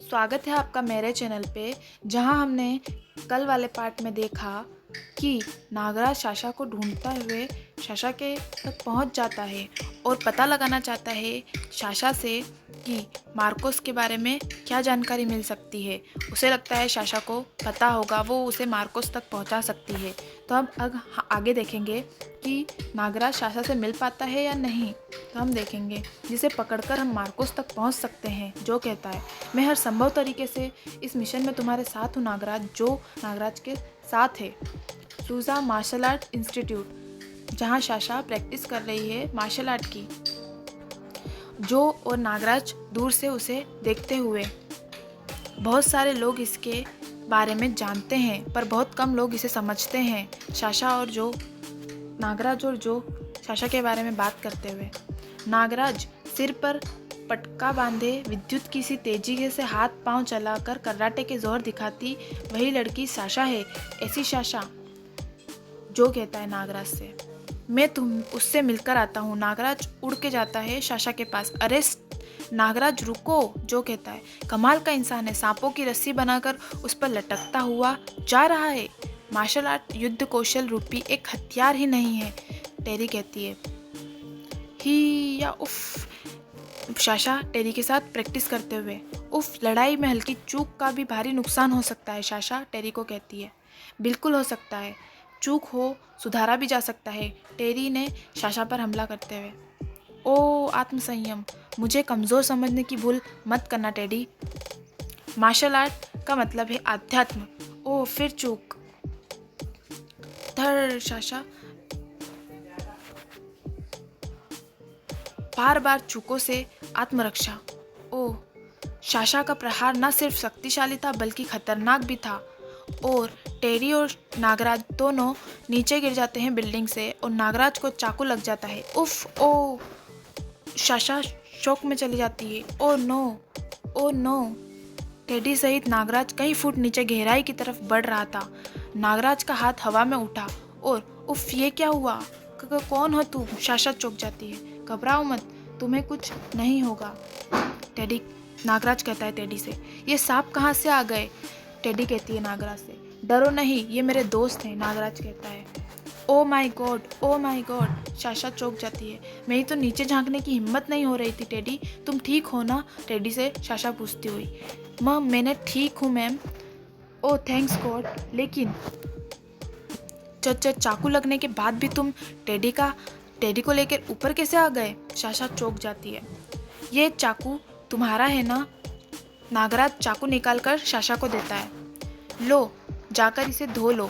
स्वागत है आपका मेरे चैनल पे। जहां हमने कल वाले पार्ट में देखा कि नागराज साशा को ढूंढते हुए साशा के तक पहुंच जाता है और पता लगाना चाहता है साशा से कि मार्कोस के बारे में क्या जानकारी मिल सकती है। उसे लगता है साशा को पता होगा, वो उसे मार्कोस तक पहुंचा सकती है। तो अब आगे देखेंगे कि नागराज साशा से मिल पाता है या नहीं। तो हम देखेंगे जिसे पकड़कर हम मार्कोस तक पहुंच सकते हैं। जो कहता है, मैं हर संभव तरीके से इस मिशन में तुम्हारे साथ हूँ नागराज। जो नागराज के साथ है सूजा मार्शल आर्ट इंस्टीट्यूट, जहाँ साशा प्रैक्टिस कर रही है मार्शल आर्ट की। जो और नागराज दूर से उसे देखते हुए, बहुत सारे लोग इसके बारे में जानते हैं पर बहुत कम लोग इसे समझते हैं। साशा और जो, नागराज और जो साशा के बारे में बात करते हुए, नागराज सिर पर पटका बांधे विद्युत की सी तेजी से हाथ पांव चलाकर कराटे के जोर दिखाती वही लड़की साशा है। ऐसी साशा। जो कहता है नागराज से, मैं तुम उससे मिलकर आता हूँ। नागराज उड़ के जाता है साशा के पास। अरे नागराज रुको। जो कहता है, कमाल का इंसान है, सांपों की रस्सी बनाकर उस पर लटकता हुआ जा रहा है। मार्शल आर्ट युद्ध कौशल रूपी एक हथियार ही नहीं है। टेरी कहती है, ही या उफ। साशा टेरी के साथ प्रैक्टिस करते हुए, उफ, लड़ाई में हल्की चूक का भी भारी नुकसान हो सकता है। साशा टेरी को कहती है, बिल्कुल हो सकता है, चूक हो सुधारा भी जा सकता है। टेरी ने साशा पर हमला करते हुए, ओ आत्मसंयम, मुझे कमज़ोर समझने की भूल मत करना टेडी। मार्शल आर्ट का मतलब है आध्यात्म। ओ फिर चूक। धर साशा बार बार चूकों से आत्मरक्षा। ओ साशा का प्रहार न सिर्फ शक्तिशाली था बल्कि खतरनाक भी था। और टेरी और नागराज दोनों नीचे गिर जाते हैं बिल्डिंग से और नागराज को चाकू लग जाता है। उफ, ओ। साशा शौक में चली जाती है। Oh no, oh no. Teddy सहित नागराज कई फुट नीचे गहराई की तरफ बढ़ रहा था। नागराज का हाथ हवा में उठा और उफ, ये क्या हुआ? कौन हो तू? साशा चौंक जाती है। घबराओ मत, तुम्हें कुछ नहीं होगा। टेडी, नागराज कहता है टेडी से, ये सांप कहाँ से आ गए? टेडी कहती है नागराज से, डरो नहीं, ये मेरे दोस्त हैं। नागराज कहता है, ओ माई गॉड, ओ माई गॉड। साशा चौंक जाती है। मेरी तो नीचे झांकने की हिम्मत नहीं हो रही थी। टेडी, तुम ठीक हो ना? टेडी से साशा पूछती हुई, मैंने ठीक हूँ मैम। ओ थैंक्स गॉड। लेकिन चाकू लगने के बाद भी तुम टेडी को लेकर ऊपर कैसे आ गए? साशा चौंक जाती है। ये चाकू तुम्हारा है ना? नागराज चाकू निकालकर साशा को देता है। लो, जाकर इसे धो लो।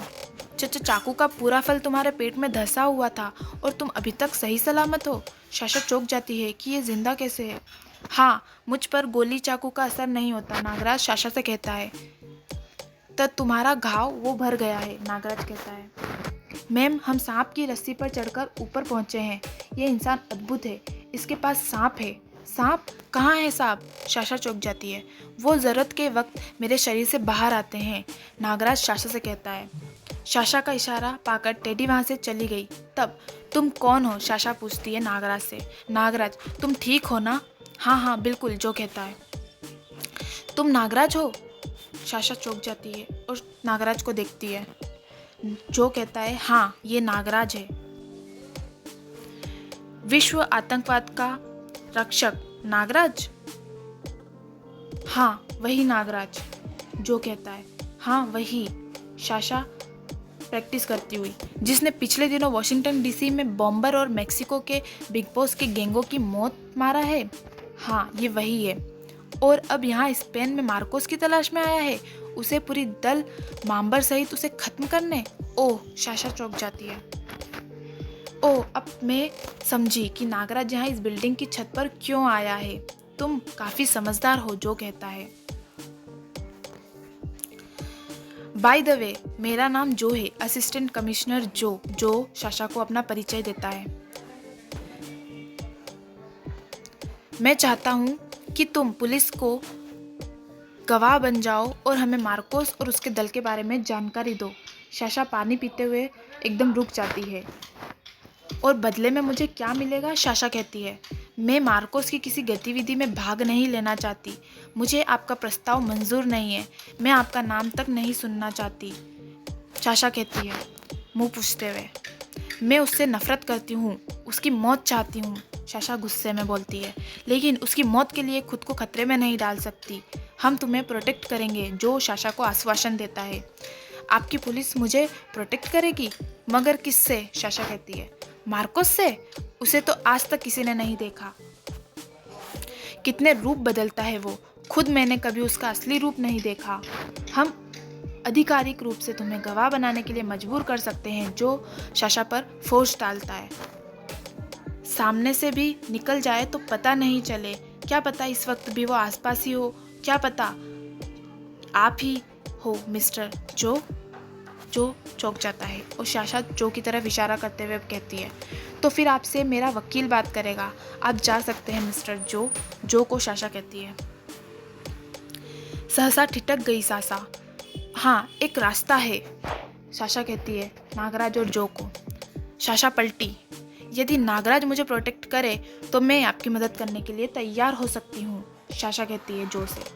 चाकू का पूरा फल तुम्हारे पेट में धंसा हुआ था और तुम अभी तक सही सलामत हो। साशा चौंक जाती है कि ये जिंदा कैसे है? हाँ, मुझ पर गोली चाकू का असर नहीं होता। नागराज साशा से कहता है। तो तुम्हारा घाव वो भर गया है? नागराज कहता है, मैम, हम सांप की रस्सी पर चढ़कर ऊपर पहुंचे हैं। ये इंसान अद्भुत है, इसके पास सांप है। सांप? कहाँ है सांप? साशा चौंक जाती है। वो ज़रूरत के वक्त मेरे शरीर से बाहर आते हैं। नागराज साशा से कहता है। साशा का इशारा पाकर टेडी वहाँ से चली गई। तब, तुम कौन हो? साशा पूछती है नागराज से। नागराज, तुम ठीक हो ना? हाँ हाँ बिल्कुल। जो कहता है, तुम नागराज हो? साशा चौंक जाती है और नागराज को देखती है। जो कहता है, हाँ, ये नागराज है, विश्व आतंकवाद का रक्षक। नागराज? हाँ, वही नागराज। जो कहता है, हाँ वही। साशा प्रैक्टिस करती हुई, जिसने पिछले दिनों वॉशिंगटन डीसी में बॉम्बर और मेक्सिको के बिग बॉस के गैंगों की मौत मारा है। हाँ, ये वही है। और अब यहाँ स्पेन में मार्कोस की तलाश में आया है, उसे पूरी दल माम्बर सहित उसे खत्म करने। ओह, साशा चौंक जाती है। ओह, अब मैं समझी कि नागराज यहाँ इस बिल्डिंग की छत पर क्यों आया है। तुम काफी समझदार हो। जो कहता है, बाय द वे, मेरा नाम जो है, असिस्टेंट कमिश्नर जो। जो साशा को अपना परिचय देता है। मैं चाहता हूँ कि तुम पुलिस को गवाह बन जाओ और हमें मार्कोस और उसके दल के बारे में जानकारी दो। साशा पानी पीते हुए एकदम रुक जाती है। और बदले में मुझे क्या मिलेगा? साशा कहती है, मैं मार्कोस की किसी गतिविधि में भाग नहीं लेना चाहती। मुझे आपका प्रस्ताव मंजूर नहीं है। मैं आपका नाम तक नहीं सुनना चाहती, साशा कहती है, मुंह पूछते हुए। मैं उससे नफरत करती हूँ, उसकी मौत चाहती हूँ, साशा गुस्से में बोलती है। लेकिन उसकी मौत के लिए खुद को खतरे में नहीं डाल सकती। हम तुम्हें प्रोटेक्ट करेंगे, जो साशा को आश्वासन देता है। आपकी पुलिस मुझे प्रोटेक्ट करेगी? मगर किससे? साशा कहती है, मार्कोस से। उसे तो आज तक किसी ने नहीं देखा। कितने रूप बदलता है वो, खुद मैंने कभी उसका असली रूप नहीं देखा। हम आधिकारिक रूप से तुम्हें गवाह बनाने के लिए मजबूर कर सकते हैं, जो साशा पर फोर्स डालता है। सामने से भी निकल जाए तो पता नहीं चले। क्या पता इस वक्त भी वो आसपास ही हो। क्या पता आप ही हो मिस्टर जो। जो चौंक जाता है और साशा जो की तरफ इशारा करते हुए कहती है, तो फिर आपसे मेरा वकील बात करेगा। आप जा सकते हैं मिस्टर जो। जो को साशा कहती है। सहसा ठिठक गई साशा। हाँ, एक रास्ता है, साशा कहती है नागराज और जो को। साशा पलटी। यदि नागराज मुझे प्रोटेक्ट करे तो मैं आपकी मदद करने के लिए तैयार हो सकती हूँ, साशा कहती है जो से।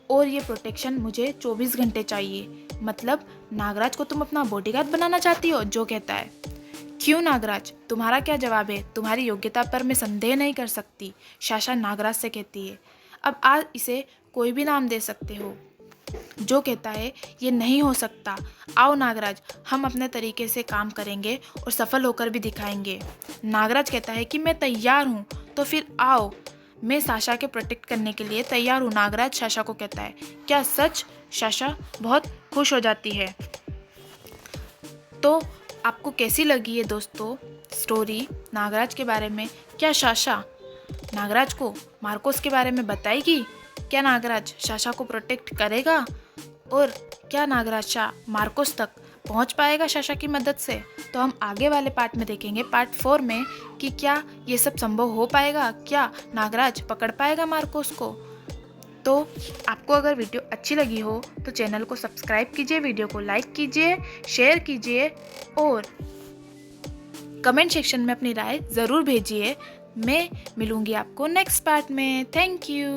और ये प्रोटेक्शन मुझे 24 घंटे चाहिए। मतलब नागराज को तुम अपना बॉडीगार्ड बनाना चाहती हो, जो कहता है। क्यों नागराज, तुम्हारा क्या जवाब है? तुम्हारी योग्यता पर मैं संदेह नहीं कर सकती, साशा नागराज से कहती है। अब आज इसे कोई भी नाम दे सकते हो, जो कहता है। ये नहीं हो सकता। आओ नागराज, हम अपने तरीके से काम करेंगे और सफल होकर भी दिखाएंगे। नागराज कहता है कि मैं तैयार हूँ, तो फिर आओ, मैं साशा के प्रोटेक्ट करने के लिए तैयार हूँ, नागराज साशा को कहता है। क्या सच? साशा बहुत खुश हो जाती है। तो आपको कैसी लगी ये दोस्तों स्टोरी नागराज के बारे में? क्या साशा नागराज को मार्कोस के बारे में बताएगी? क्या नागराज साशा को प्रोटेक्ट करेगा? और क्या नागराज मार्कोस तक पहुंच पाएगा साशा की मदद से? तो हम आगे वाले पार्ट में देखेंगे, पार्ट 4 में, कि क्या ये सब संभव हो पाएगा। क्या नागराज पकड़ पाएगा मार्कोस को? तो आपको अगर वीडियो अच्छी लगी हो तो चैनल को सब्सक्राइब कीजिए, वीडियो को लाइक कीजिए, शेयर कीजिए और कमेंट सेक्शन में अपनी राय ज़रूर भेजिए। मैं मिलूँगी आपको नेक्स्ट पार्ट में। Thank you.